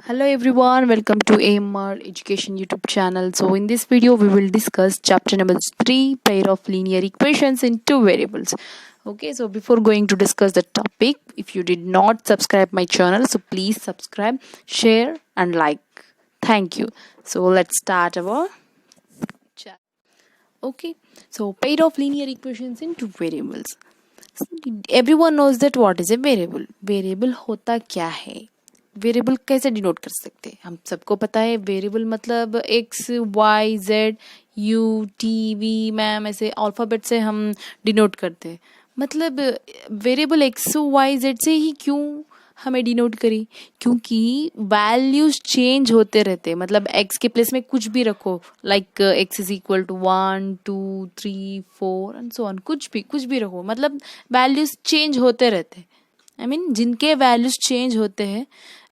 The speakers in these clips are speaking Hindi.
Hello everyone, welcome to AMR Education YouTube channel. So in this video we will discuss chapter number 3, pair of linear equations in two variables. Okay, so before going to discuss the topic, if you did not subscribe my channel, so please subscribe, share and like. Thank you. So let's start our chat. Okay, so pair of linear equations in two variables. Everyone knows that what is a variable. Variable होता क्या है? वेरिएबल कैसे डिनोट कर सकते हैं? हम सबको पता है वेरिएबल मतलब X Y Z U T V ma'am ऐसे अल्फ़ाबेट से हम डिनोट करते हैं. मतलब वेरिएबल एक्स वाई जेड से ही क्यों हमें डिनोट करी? क्योंकि वैल्यूज चेंज होते रहते हैं. मतलब एक्स के प्लेस में कुछ भी रखो, like X is equal to 1 2 3 4 and so on, कुछ भी रखो, मतलब वैल्यूज चेंज होते रहते हैं. आई मीन जिनके वैल्यूज चेंज होते हैं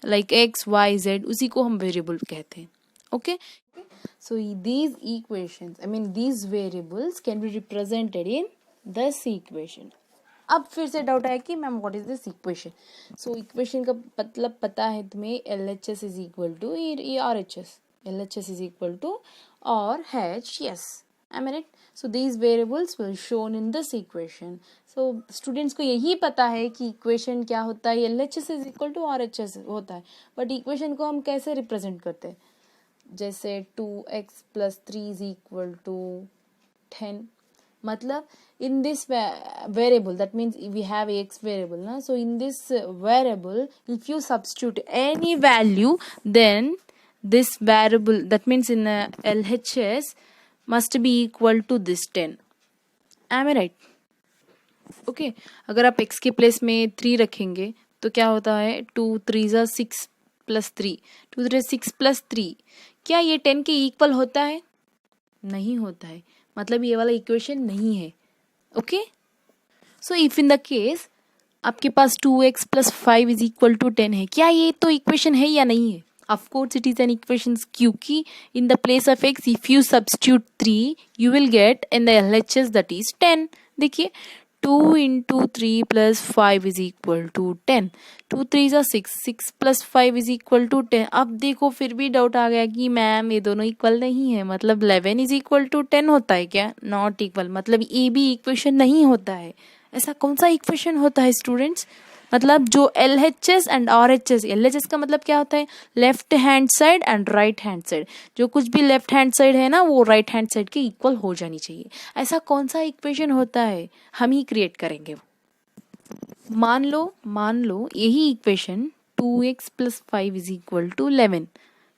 लाइक एक्स वाई जेड, उसी को हम वेरिएबल कहते हैं. Okay, so these equations, I mean these variables can be represented in this equation. अब फिर से डाउट आया कि ma'am what is this equation. So equation का मतलब पता है तुम्हें, L H S is equal to R H S. L H S is equal to R H S. I mean it. So these variables will shown in this equation. So students को यही पता है कि इक्वेशन क्या होता है, L H S is equal to R H S होता है. बट इक्वेशन को हम कैसे रिप्रेजेंट करते हैं? जैसे 2x plus 3 is equal to 10. मतलब in this variable, that means we have a x variable na? So in this variable, if you substitute any value, then this variable, that means in LHS, must be equal to this 10. Am I right? Okay, अगर आप x के प्लेस में 3 रखेंगे तो क्या होता है? 2 3 जा 6 प्लस 3, 2 3 6 प्लस 3. क्या ये 10 के इक्वल होता है? नहीं होता है. मतलब ये वाला इक्वेशन नहीं है. Okay, so if in the case आपके पास 2x plus 5 is equal to 10 है, क्या ये तो इक्वेशन है या नहीं है? Of course it is an equation, क्योंकि in the place of x if you substitute 3 you will get in the LHS that is 10. देखिए 2 into 3 plus 5 is equal to 10. 2 3 जा 6, 6 प्लस 5 इज इक्वल टू 10. अब देखो फिर भी डाउट आ गया कि मैम ये दोनों इक्वल नहीं है. मतलब 11 इज इक्वल टू 10 होता है क्या? Not equal. मतलब ये भी इक्वेशन नहीं होता है. ऐसा कौन सा इक्वेशन होता है स्टूडेंट्स? मतलब जो L H S and are H S, L H S का मतलब क्या होता है? Left hand side and right hand side. जो कुछ भी लेफ्ट हैंड साइड है ना, वो राइट हैंड साइड के इक्वल हो जानी चाहिए. ऐसा कौन सा इक्वेशन होता है? हम ही क्रिएट करेंगे. मान लो यही equation 2x plus 5 is equal to 11.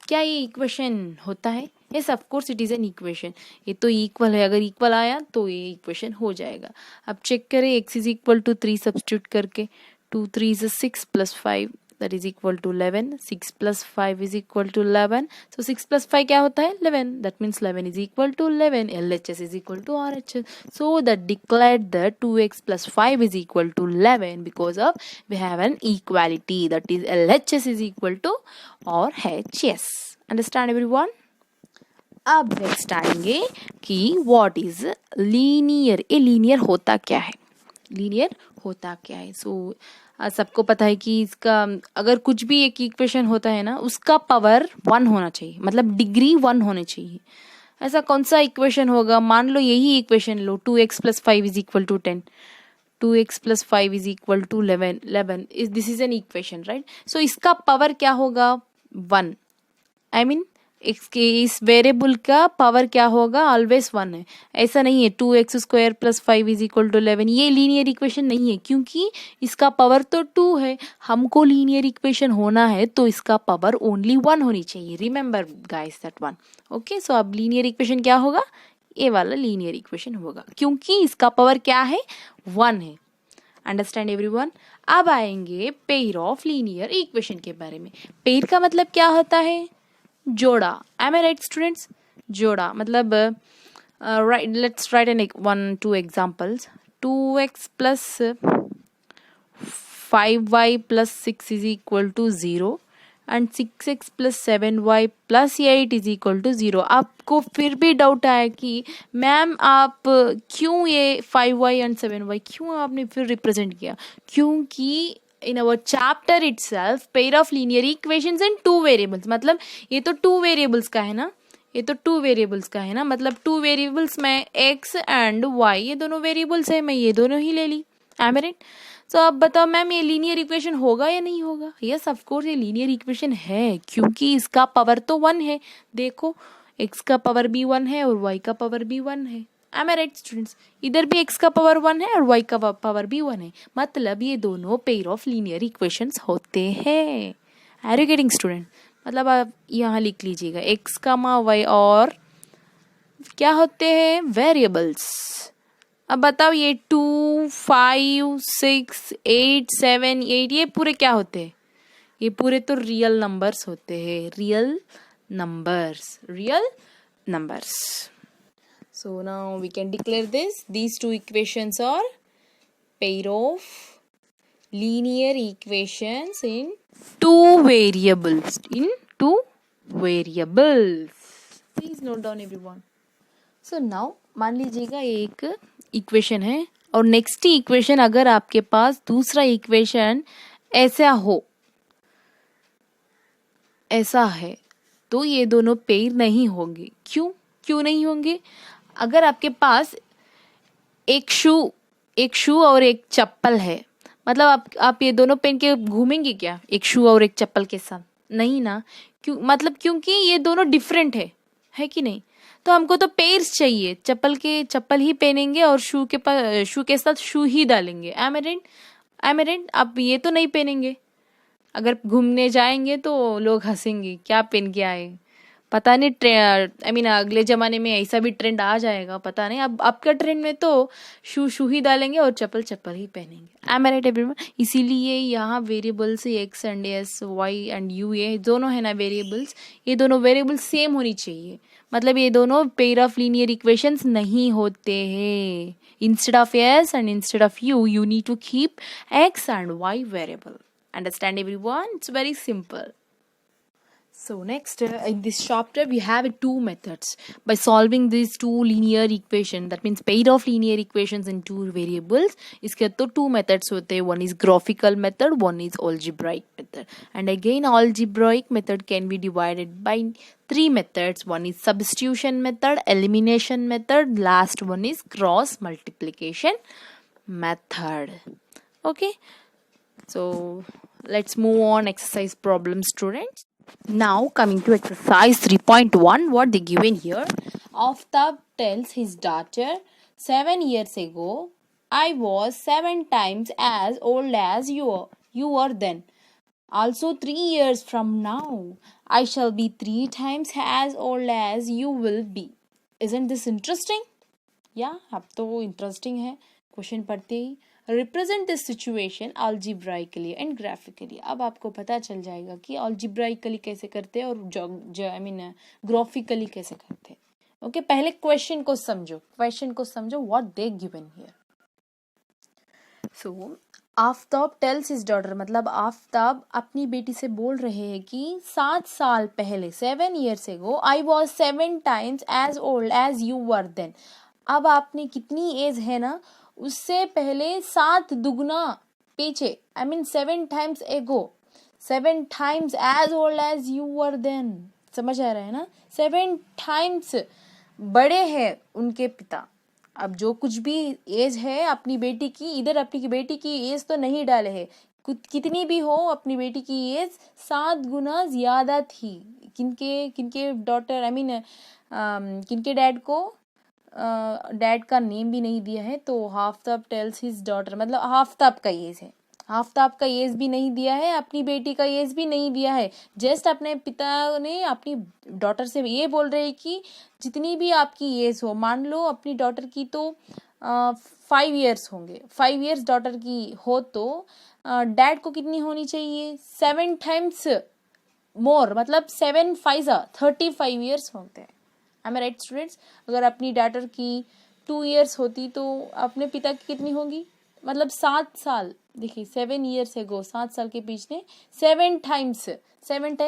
क्या ये इक्वेशन होता है? Yes, of course it is an equation. ये तो इक्वल है. अगर इक्वल आया तो ये इक्वेशन हो जाएगा. अब चेक करें, x is equal to 3 substitute करके. 2 3 is 6 plus 5 that is equal to 11. 6 plus 5 is equal to 11. So 6 plus 5 क्या होता है? 11. That means 11 is equal to 11. LHS is equal to RHS. So that declared that 2x plus 5 is equal to 11 because of we have an equality, that is LHS is equal to RHS. Understand everyone? अब नेक्स्ट आएंगे कि व्हाट इज लीनियर. ये लीनियर होता क्या है? लीनियर होता क्या है? सो सबको पता है कि इसका अगर कुछ भी एक इक्वेशन होता है ना, उसका पावर 1 होना चाहिए, मतलब डिग्री 1 होनी चाहिए. ऐसा कौन सा इक्वेशन होगा? मान लो यही इक्वेशन लो, 2x plus 5 is equal to 10. 2x plus 5 is equal to 11. This is an equation, right? So इसका पावर क्या होगा? 1. आई मीन इस वेरिएबल का पावर क्या होगा? ऑलवेज 1 है. ऐसा नहीं है 2x square plus 5 is equal to 11. ये लीनियर इक्वेशन नहीं है, क्योंकि इसका पावर तो 2 है. हमको लीनियर इक्वेशन होना है तो इसका पावर ओनली 1 होनी चाहिए. Remember guys that one. Okay, so अब लीनियर इक्वेशन क्या होगा? ये वाला लीनियर इक्वेशन होगा, क्योंकि इसका पावर क्या है? 1 है. Understand everyone? अब आएंगे पेयर ऑफ लीनियर इक्वेशन के बारे में. पेयर का मतलब क्या होता है? जोड़ा. Am I right students? जोड़ा मतलब right. Let's write an 1 2 examples. 2x plus 5y plus 6 is equal to 0 and 6x plus 7y plus 8 is equal to 0. आपको फिर भी डाउट आया कि मैम आप क्यों ये 5y एंड 7y क्यों आपने फिर रिप्रेजेंट किया? क्योंकि in our chapter itself pair of linear equations in two variables. मतलब ये तो two variables का है ना, ये तो टू वेरिएबल्स का है ना, मतलब टू वेरिएबल्स में x एंड y ये दोनों वेरिएबल्स है, मैं ये दोनों ही ले ली. M I right? तो अब बताओ मैम ये लीनियर इक्वेशन होगा या नहीं होगा? यस ऑफ कोर्स ये लीनियर इक्वेशन है, क्योंकि इसका पावर तो 1 है. देखो x का पावर भी 1 है और y का पावर भी 1 है. M I right students? इधर भी x का पावर 1 है और y का पावर भी 1 है, मतलब ये दोनों पेयर ऑफ लीनियर इक्वेशंस होते हैं. Are you getting student? मतलब आप यहाँ लिख लीजिएगा x कामा y और क्या होते हैं? वेरिएबल्स. अब बताओ ये 2, 5, 6, 8, 7, 8 ये पूरे क्या होते हैं? ये पूरे तो रियल नंबर्स होते हैं. Real numbers, real numbers. So now we can declare this. These two equations are pair of linear equations in two variables. In two variables. Please note down everyone. So now मान लीजिएगा ये एक इक्वेशन है और नेक्स्ट इक्वेशन अगर आपके पास दूसरा इक्वेशन ऐसा हो, ऐसा है, तो ये दोनों पेयर नहीं होंगे. क्यों नहीं होंगे? अगर आपके पास एक शू और एक चप्पल है, मतलब आप ये दोनों पहन के घूमेंगे क्या एक शू और एक चप्पल के साथ? नहीं ना. क्योंकि ये दोनों डिफरेंट है कि नहीं? तो हमको तो पेयर्स चाहिए. चप्पल ही पहनेंगे और शू के साथ शू ही डालेंगे. M I right? आप ये तो नहीं पहनेंगे. अगर घूमने जाएंगे तो लोग हंसेंगे, क्या पहन के आए. पता नहीं अगले ज़माने में ऐसा भी ट्रेंड आ जाएगा, पता नहीं. अब आपका ट्रेंड में तो शू ही डालेंगे और चप्पल ही पहनेंगे. M I right everyone? इसीलिए यहाँ variables x and s, y and u ये दोनों है ना वेरिएबल्स, ये दोनों वेरिएबल्स सेम होनी चाहिए. मतलब ये दोनों पेयर ऑफ लीनियर इक्वेशंस नहीं होते हैं. Instead of s and instead of u, you need to keep x and y variable. Understand everyone? It's very simple. So next in this chapter we have two methods by solving these two linear equations, that means pair of linear equations in two variables. इसके तो two methods होते हैं. One is graphical method, one is algebraic method. And again algebraic method can be divided by three methods. One is substitution method, elimination method, last one is cross multiplication method. Okay, so let's move on exercise problem, students. Now coming to exercise 3.1, what they given here. Aftab tells his daughter, 7 years ago I was 7 times as old as you were then. Also 3 years from now I shall be 3 times as old as you will be. Isn't this interesting? Yeah, अब तो interesting है. क्वेश्चन पढ़ते ही represent this situation algebraically and graphically. अब आपको पता चल जाएगा कि algebraically कैसे करते हैं और ग्राफिकली कैसे करते हैं. ओके, पहले क्वेश्चन को समझो what they given here. So Aftab tales his daughter, मतलब आफ्ताब अपनी बेटी से बोल रहे हैं कि 7 साल पहले 7 years ago I was 7 times as old as you were then. अब आपने कितनी एज है ना, उससे पहले 7 दुगना पीछे, 7 times ago, 7 times as old as you were then. समझ आ रहा है ना? 7 times बड़े हैं उनके पिता. अब जो कुछ भी एज है अपनी बेटी की, इधर अपनी बेटी की एज तो नहीं डाले है, कितनी भी हो अपनी बेटी की एज 7 गुना ज्यादा थी. किनके डॉटर किनके डैड को डैड का नेम भी नहीं दिया है, तो आफ्ताब टेल्स हिज डॉटर, मतलब आफ्ताब का एज है, आफ्ताब का एज भी नहीं दिया है, अपनी बेटी का एज भी नहीं दिया है. जस्ट अपने पिता ने अपनी डॉटर से ये बोल रहे हैं कि जितनी भी आपकी एज हो, मान लो अपनी डॉटर की तो 5 years होंगे, 5 years डॉटर की हो तो डैड को कितनी होनी चाहिए? 7 times मोर, मतलब 7 5 35 years होते हैं. आई एम राइट स्टूडेंट्स? अगर अपनी डॉटर की 2 years होती तो अपने पिता की कितनी होगी? मतलब 7 साल. देखिए 7 years ago, 7 साल के पीछे 7 times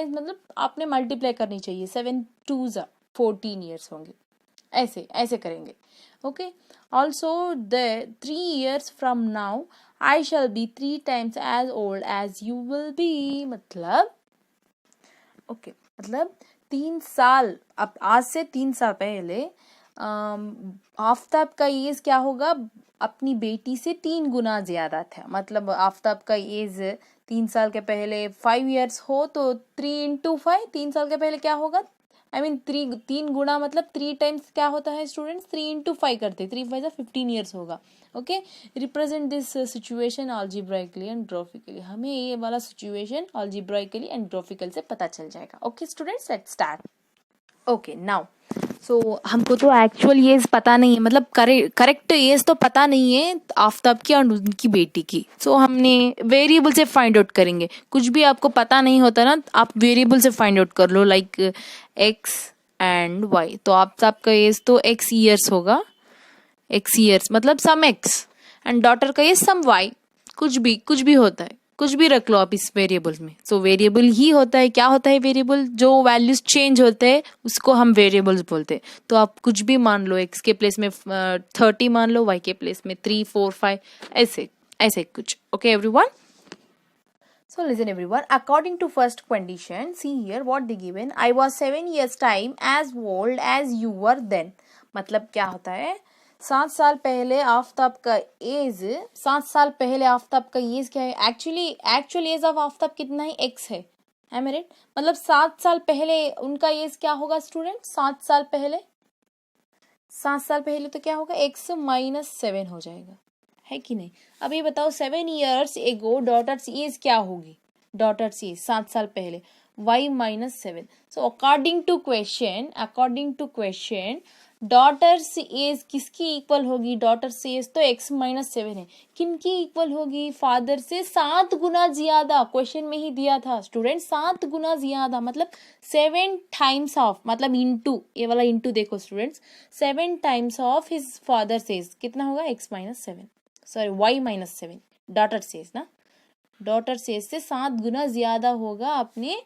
मतलब आपने मल्टीप्लाई करनी चाहिए. 7 2s 14 years होंगे. ऐसे करेंगे. Okay, also the 3 years from now I shall be 3 times as old as you will be, मतलब ओके मतलब 3 साल, अब आज से 3 साल पहले आफ्ताब का एज क्या होगा, अपनी बेटी से 3 गुना ज्यादा था। मतलब आफ्ताब का एज 3 साल के पहले 5 years हो तो 3 into 5, 3 साल के पहले क्या होगा, आई मीन 3 गुना मतलब 3 times क्या होता है स्टूडेंट्स, 3 into 5 करते, 3 5 15 years होगा। Okay, represent this situation algebraically and graphically, हमें ये वाला सिचुएशन algebraically एंड ग्राफिकल से पता चल जाएगा। Okay students, let's start. Okay now so हमको तो एक्चुअल एज पता नहीं है, मतलब करेक्ट एज तो पता नहीं है आफ्ताब की और उनकी बेटी की। सो हमने वेरिएबल से फाइंड आउट करेंगे। कुछ भी आपको पता नहीं होता ना, आप वेरिएबल से फाइंड आउट कर लो, लाइक एक्स एंड वाई। तो आफ्ताब का एज तो x years होगा, x years मतलब सम x, एंड डॉटर का एज सम y। कुछ भी होता है, कुछ भी रख लो आप इस वेरिएबल में। सो वेरिएबल ही होता है, क्या होता है वेरिएबल, जो वैल्यूज चेंज होते हैं उसको हम वेरिएबल्स बोलते हैं। तो आप कुछ भी मान लो, x के प्लेस में 30 मान लो, y के प्लेस में 3 4 5, ऐसे ऐसे कुछ। Okay everyone, so listen everyone, according to first condition, see here what they given, I was 7 years time as old as you were then। मतलब क्या होता है, 7 साल पहले आफ्ताब का एज, 7 साल पहले आफ्ताब का एज क्या है, एक्चुअल एज ऑफ आफ्ताब कितना है, x है, am I right? मतलब 7 साल पहले उनका एज क्या होगा स्टूडेंट, 7 साल पहले, 7 साल पहले तो क्या होगा, x -7 हो जाएगा, है कि नहीं। अब ये बताओ 7 years एगो डॉटर्स एज क्या होगी, डॉटर्स एज 7 साल पहले y -7। So according to question daughter's age किसकी इक्वल होगी, डॉटर्स एज तो x -7 है, किनकी इक्वल होगी, फादर से 7 गुना ज्यादा। क्वेश्चन में ही दिया था स्टूडेंट 7 गुना ज्यादा, मतलब 7 times ऑफ, मतलब इंटू, ये वाला इंटू देखो students, 7 times of his father age कितना होगा, x -7, sorry y -7, daughter's age ना, डॉटर सेज से 7 गुना ज्यादा होगा अपने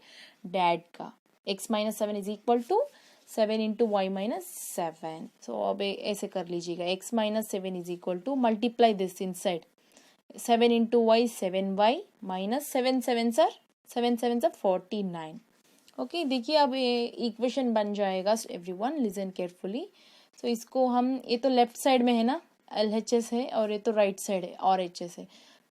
डैड का। x -7 is equal to 7 into y -7। So अब ऐसे कर लीजिएगा, x -7 is equal to, multiply this inside, 7 into y 7y minus 7 7 sir 49। Okay देखिए अब ये इक्वेशन बन जाएगा एवरीवन, लिसन केयरफुली। सो इसको हम, ये तो लेफ्ट साइड में है ना, LHS है, और ये तो राइट साइड है RHS है।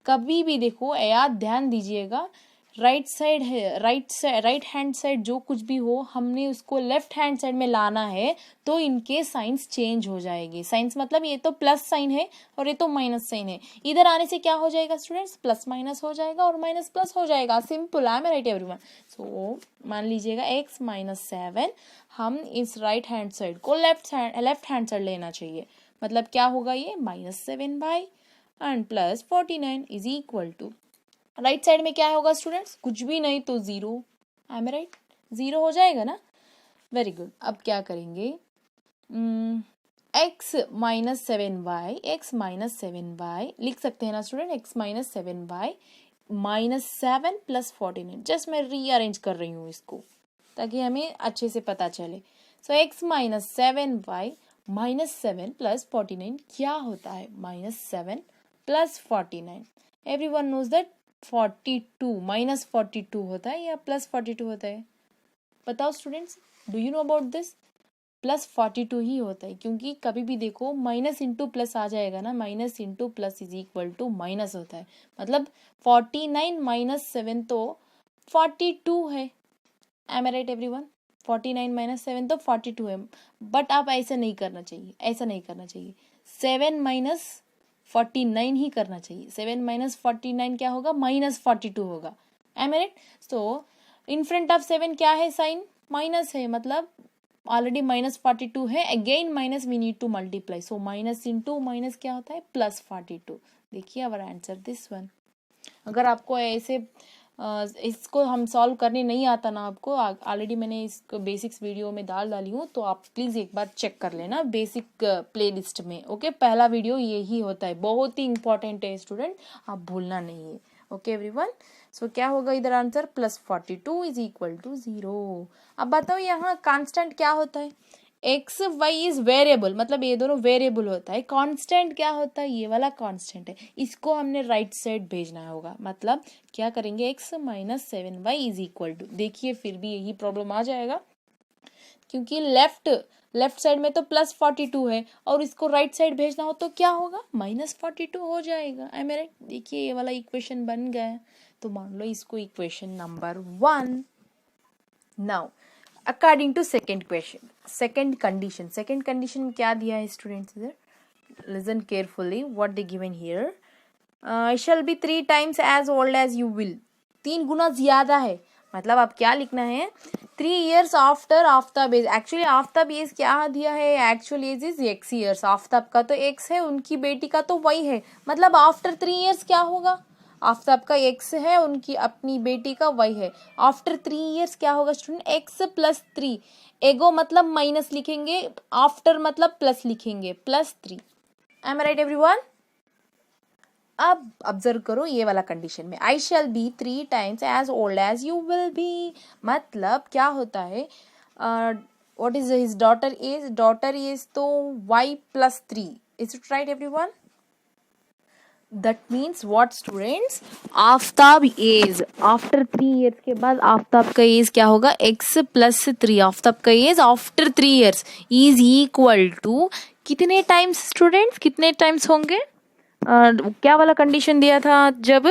कभी भी देखो, याद ध्यान दीजिएगा, राइट साइड है, राइट हैंड साइड जो कुछ भी हो, हमने उसको लेफ्ट हैंड साइड में लाना है, तो इनके साइंस चेंज हो जाएंगे। साइंस मतलब ये तो प्लस साइन है और ये तो माइनस साइन है, इधर आने से क्या हो जाएगा स्टूडेंट्स, प्लस माइनस हो जाएगा और माइनस प्लस हो जाएगा, simple. I am right everyone. So मान लीजिएगा x -7, हम इस राइट हैंड साइड को लेफ्ट हैंड साइड लेना चाहिए, मतलब क्या होगा ये, -7 and plus 49 is equal to, right side में क्या होगा स्टूडेंट्स, कुछ भी नहीं तो 0। आई एम राइट, 0 हो जाएगा ना, वेरी गुड। अब क्या करेंगे, x -7y लिख सकते हैं ना student, x -7y -7 plus 49, just मैं रीअरेंज कर रही हूँ इसको ताकि हमें अच्छे से पता चले। सो x -7y -7 प्लस 49 क्या होता है, -7 प्लस 49। एवरीवन नोज दैट 42 -42 होता है या प्लस 42 होता है, बताओ students, do you know about this, plus 42 ही होता है, क्योंकि कभी भी देखो माइनस इंटू प्लस आ जाएगा ना, minus into plus is equal to minus होता है, मतलब 49 -7 तो 42 है। एम आई राइट एवरीवन, 49 -7 तो 42 है, बट आप ऐसा नहीं करना चाहिए, 7 -49 ही करना चाहिए। 7 -49 क्या होगा, -42 होगा। Am I right. So in front of 7 क्या है, साइन माइनस है, मतलब ऑलरेडी -42 है, again minus we need to multiply, so minus into minus क्या होता है, प्लस 42। देखिए अवर आंसर दिस वन। अगर आपको ऐसे इसको हम सॉल्व करने नहीं आता ना, आपको ऑलरेडी मैंने इसको बेसिक्स वीडियो में डाली हूँ, तो आप प्लीज़ एक बार चेक कर लेना बेसिक प्लेलिस्ट में। ओके, पहला वीडियो यही होता है, बहुत ही इंपॉर्टेंट है स्टूडेंट, आप भूलना नहीं है। ओके एवरीवन, सो क्या होगा इधर आंसर, +42 इज इक्वल टू 0। अब बताओ यहाँ कांस्टेंट क्या होता है, एक्स वाई इज वेरिएबल, मतलब ये दोनों वेरिएबल होता है। कांस्टेंट क्या होता है, ये वाला कांस्टेंट है, इसको हमने राइट साइड भेजना होगा। मतलब क्या करेंगे, X minus 7y is equal to, देखिए फिर भी यही प्रॉब्लम आ जाएगा, क्योंकि लेफ्ट साइड में तो +42 है और इसको राइट साइड भेजना हो तो क्या होगा, -42 हो जाएगा। आई मेरे देखिए ये वाला इक्वेशन बन गया। तो मान लो इसको equation number 1। Now according to second question, second condition में क्या दिया है स्टूडेंट्स, इधर listen carefully what they given here. I shall be 3 times as old as you will, 3 गुना ज्यादा है। मतलब आप क्या लिखना है, 3 years after Aftab age. Actually Aftab age क्या दिया है, actual age is x years, Aftab का तो x है, उनकी बेटी का तो y है। मतलब आफ्टर 3 years क्या होगा, आफ्ताब का x है, उनकी अपनी बेटी का y है। आफ्टर 3 years क्या होगा स्टूडेंट, x + 3, एगो मतलब माइनस लिखेंगे, आफ्टर मतलब प्लस लिखेंगे, +3। Am I right everyone. अब ऑब्जर्व करो ये वाला कंडीशन में, I shall be 3 times as old as you will be, मतलब क्या होता है, what is his daughter age तो y + 3, is it right everyone. That means what students, Aftab age after 3 years के बाद आफ्ताब का एज क्या होगा, x + 3, आफ्ताब का age after 3 years is equal to कितने टाइम्स स्टूडेंट्स, कितने टाइम्स होंगे, क्या वाला कंडीशन दिया था जब,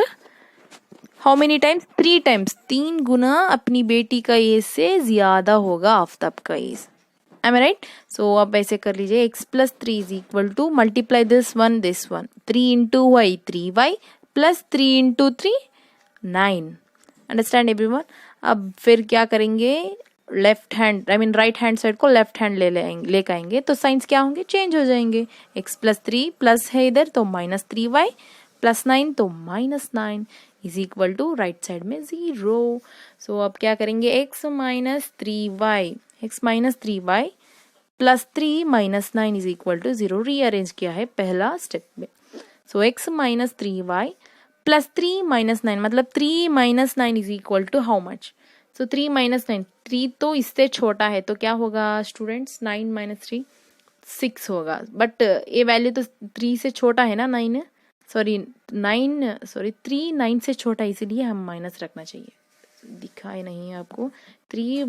हाउ मेनी टाइम्स, 3 टाइम्स, 3 गुना अपनी बेटी का एज से ज्यादा होगा आफ्ताब का age. Am I right. So अब ऐसे कर लीजिए, x + 3 is equal to, multiply this one 3 into Y 3y + 3 into 3 9। Understand everyone. अब फिर क्या करेंगे, left hand I mean right hand side को लेफ्ट हैंड लेकर आएंगे तो साइंस क्या होंगे, चेंज हो जाएंगे। x + 3 प्लस है इधर तो -3y + 9 तो -9 is equal to right side में 0। सो अब क्या करेंगे, x - 3y + 3 - 9 is equal to 0, rearrange किया है पहला स्टेप में। सो x - 3y + 3 - 9, मतलब 3 - 9 is equal to how much, so 3 - 9, 3 तो इससे छोटा है तो क्या होगा स्टूडेंट्स, 9 - 3 6 होगा, बट ये वैल्यू तो 3 से छोटा है ना, 9 सॉरी 3 9 से छोटा, इसीलिए हम माइनस रखना चाहिए, दिखाई नहीं है आपको। 3 -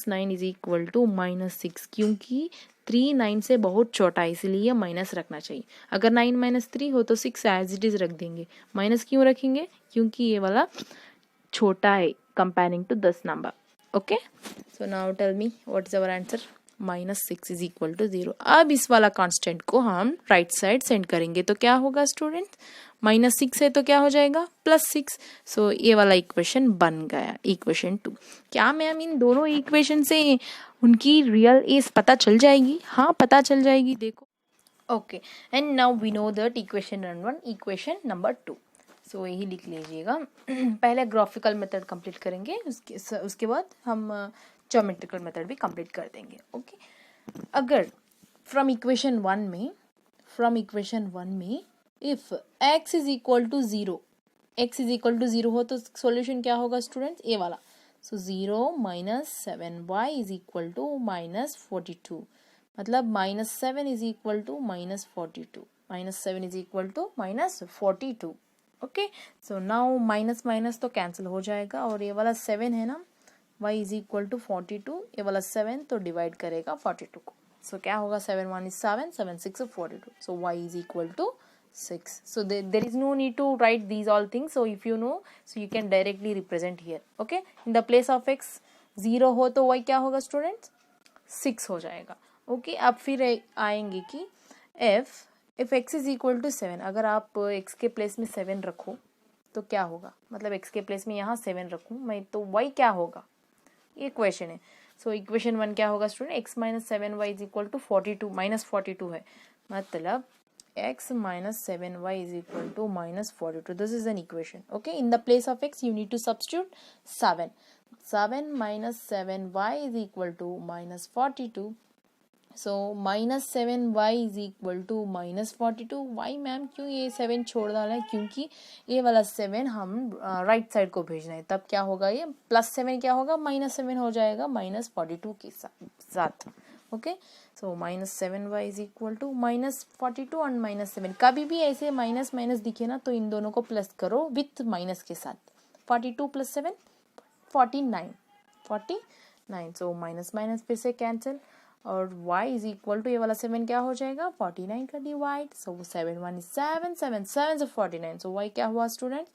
9 इज इक्वल टू -6, क्योंकि 3 9 से बहुत छोटा है इसीलिए माइनस रखना चाहिए। अगर 9 - 3 हो तो 6 एज इट इज रख देंगे। माइनस क्यों रखेंगे, क्योंकि ये वाला छोटा है comparing to 10 number. Okay, so now tell me what is our answer, -6 is equal to 0। अब इस वाला कांस्टेंट को हम राइट साइड सेंड करेंगे तो क्या होगा स्टूडेंट, -6 है तो क्या हो जाएगा, +6। सो ये वाला इक्वेशन बन गया, इक्वेशन 2। क्या मैम इन दोनों इक्वेशन से उनकी रियल एज पता चल जाएगी, हाँ पता चल जाएगी, देखो। Okay, and now we know that equation number 1, equation number 2। So यही लिख लीजिएगा। पहले ग्राफिकल मेथड कंप्लीट करेंगे, उसके बाद हम ज्योमेट्रिकल मेथड भी कंप्लीट कर देंगे। ओके, अगर फ्रॉम इक्वेशन 1 में if x is equal to 0, x is equal to 0 हो तो सॉल्यूशन क्या होगा स्टूडेंट्स, ये वाला। सो 0 - 7y इज इक्वल टू -42, मतलब -7 is equal to -42, -7 is equal to -42। Okay, so now minus तो कैंसिल हो जाएगा और ये वाला 7 है ना, y इज इक्वल टू 42, ये वाला 7 तो डिवाइड करेगा 42 को। सो क्या होगा, 7 1 is 7, 7 6 is 42, so y is equal to 6. So there is no need to write these all things, so if you know, so you can directly represent here. Okay, in the place of x 0 हो तो y क्या होगा स्टूडेंट्स, 6 हो जाएगा। ओके, अब फिर आएंगे कि if x is equal to 7, अगर आप x के प्लेस में 7 रखो तो क्या होगा, मतलब x के प्लेस में यहाँ 7 रखूँ मैं तो y क्या होगा, ये क्वेश्चन है। सो इक्वेशन 1 क्या होगा student, x - 7y is equal to 42, -42 है, मतलब x - 7y is equal to -42, this is an equation. Okay, in the place of x you need to substitute 7 - 7y is equal to -42। So -7y is equal to -42। Why ma'am क्यों ये 7 छोड़ डाला है, क्योंकि ये वाला 7 हम राइट साइड को भेजना है, तब क्या होगा, ये +7 क्या होगा, -7 हो जाएगा -42 के साथ। Okay, so -7y is equal to -42 और -7। कभी भी ऐसे माइनस माइनस दिखे ना तो इन दोनों को प्लस करो विथ माइनस के साथ। 42 + 7 49, सो माइनस माइनस फिर से कैंसिल, और y इज इक्वल टू ये वाला 7 क्या हो जाएगा 49 का डिवाइड, सो 7 1 is 7 7 7 से 49, सो y क्या हुआ स्टूडेंट,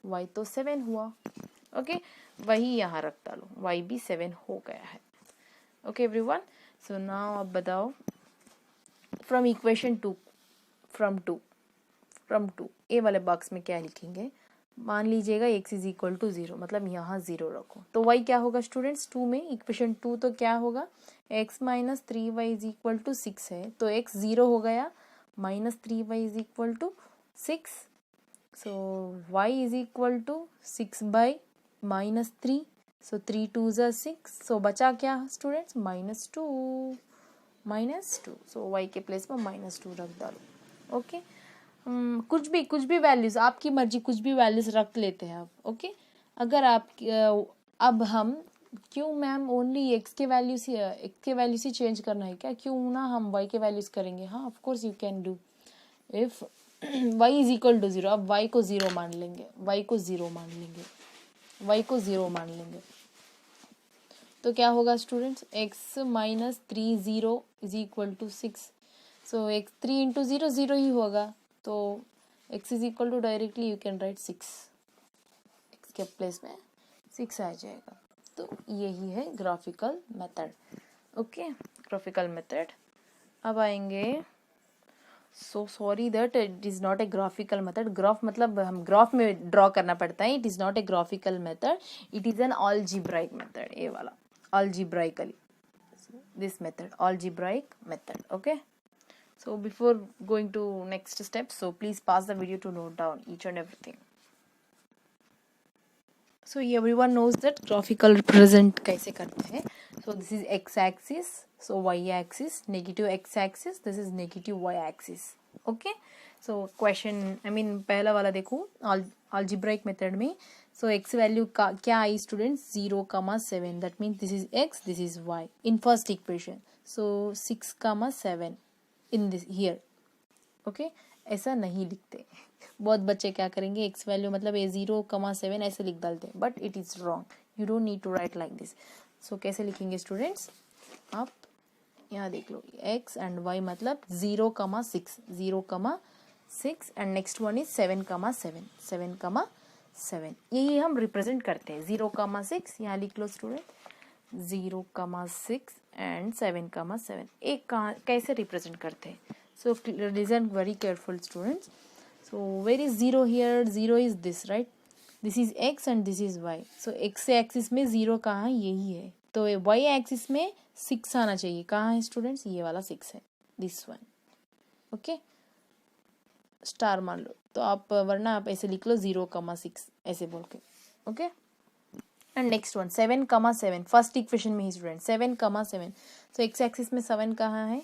y तो 7 हुआ। ओके, वही यहाँ रख डालो, y भी 7 हो गया है। ओके एवरीवन, सो नाउ अब बताओ फ्रॉम इक्वेशन 2 फ्रॉम टू ए वाले बॉक्स में क्या लिखेंगे। मान लीजिएगा x इज इक्वल टू 0, मतलब यहाँ 0 रखो, तो y क्या होगा स्टूडेंट्स 2 में, इक्वेशन 2 तो क्या होगा x minus 3y is equal to 6 है, तो x 0 हो गया, -3y is equal to 6, so y is equal to 6/-3, so 3 2 ज़ा 6, सो बचा क्या स्टूडेंट्स -2, सो y के प्लेस में -2 रख डालो। ओके, कुछ भी वैल्यूज आपकी मर्जी, कुछ भी वैल्यूज रख लेते हैं आप। ओके, अगर आप अब हम क्यों मैम ओनली x के वैल्यूज ही चेंज करना है क्या, क्यों ना हम y के वैल्यूज करेंगे। हाँ, of course you can do if y is equal to 0। अब y को 0 मान लेंगे, तो क्या होगा students, x minus 3 0 is equal to 6, so x 3 into 0 0 ही होगा, तो x is equal to directly you can write 6, x के प्लेस में 6 आ जाएगा। तो यही है graphical method. Okay, graphical method. अब आएंगे, so sorry that it is not a graphical method. Graph मतलब हम ग्राफ में ड्रॉ करना पड़ता है, it is not a graphical method, it is an algebraic method. ये वाला algebraically, this method, algebraic method. Okay, so before going to next step, so please pause the video to note down each and everything. So everyone knows that graphical represent कैसे करते हैं। So this is x axis, so y axis, negative x axis, this is negative y axis. Okay, so question I mean पहला वाला देखो algebraic method में, so x value का क्या आई students 0,7, that means this is x, this is y in first equation, so 6,7 in this here. Okay, ऐसा नहीं लिखते। बहुत बच्चे क्या करेंगे, एक्स वैल्यू मतलब ए 0,7 ऐसे लिख डालते हैं, but it is wrong, you don't need to write like this. So कैसे लिखेंगे स्टूडेंट्स, आप यहाँ देख लो, एक्स एंड वाई मतलब 0,6 एंड नेक्स्ट वन इज 7,7, यही हम रिप्रेजेंट करते हैं। 0,6 यहाँ लिख लो स्टूडेंट, 0,6 एंड 7,7 एक कहाँ कैसे रिप्रेजेंट करते हैं। So listen very careful students. So where is 0 here? 0 is this, right? This is x and this is y. So x axis में 0 कहाँ है, यही है, तो y axis में 6 आना चाहिए, कहाँ है स्टूडेंट्स, ये वाला 6 है, this one. ओके, स्टार मान लो, तो आप वरना आप ऐसे लिख लो 0,6 ऐसे बोल के। Okay, and next one 7,7 first equation में ही स्टूडेंट 7,7, तो x एक्सिस में 7 कहाँ है,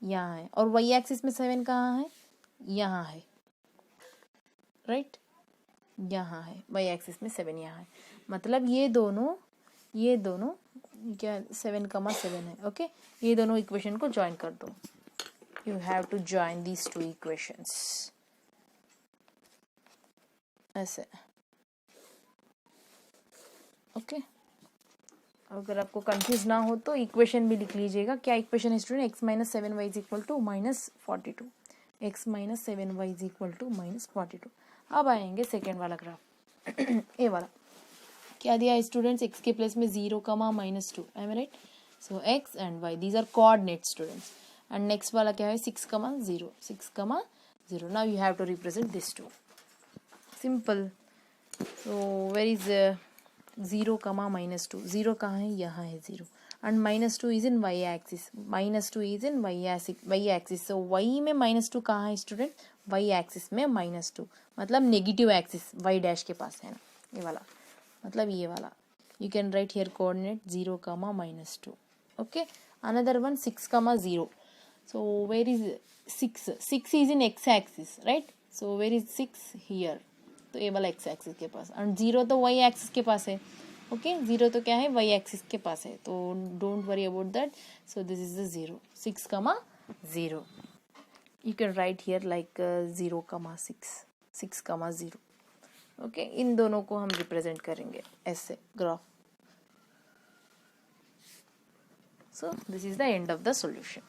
यहाँ है, और y एक्सिस में 7 कहाँ है, यहाँ है, राइट, यहाँ है, y एक्सिस में 7 यहाँ है, मतलब ये दोनों क्या 7,7 है। ओके, ये दोनों इक्वेशन को ज्वाइन कर दो, you have to join these two equations ऐसे। ओके, अगर आपको कंफ्यूज ना हो तो इक्वेशन भी लिख लीजिएगा। क्या इक्वेशन है student, x minus 7y is equal to -42, x minus 7y is equal to -42। अब आएंगे सेकेंड वाला ग्राफ ए वाला, क्या दिया है स्टूडेंट्स, x के प्लेस में 0, -2, I am right, so x and y these are coordinate students, and next वाला क्या है 6,0, now you have to represent this two, simple. So where is 0, -2, 0 कहाँ है, यहाँ है 0, and -2 is in y axis, y axis, so y में -2 कहाँ है स्टूडेंट, y एक्सिस में -2, मतलब नेगेटिव एक्सिस y डैश के पास है ना, ये वाला, मतलब ये वाला, you can write here coordinate 0, -2। Okay, another one 6,0, so where is 6 is in x axis, right, so where is 6 here, तो ये वाला x एक्सिस के पास, एंड 0 तो y एक्सिस के पास है, ओके, जीरो तो क्या है, वाई एक्सिस के पास है, तो don't worry about that. So this is the zero, 6,0. You can write here like 0,6, 6,0. Okay, इन दोनों को हम रिप्रेजेंट करेंगे ऐसे graph. So this is the end of the solution.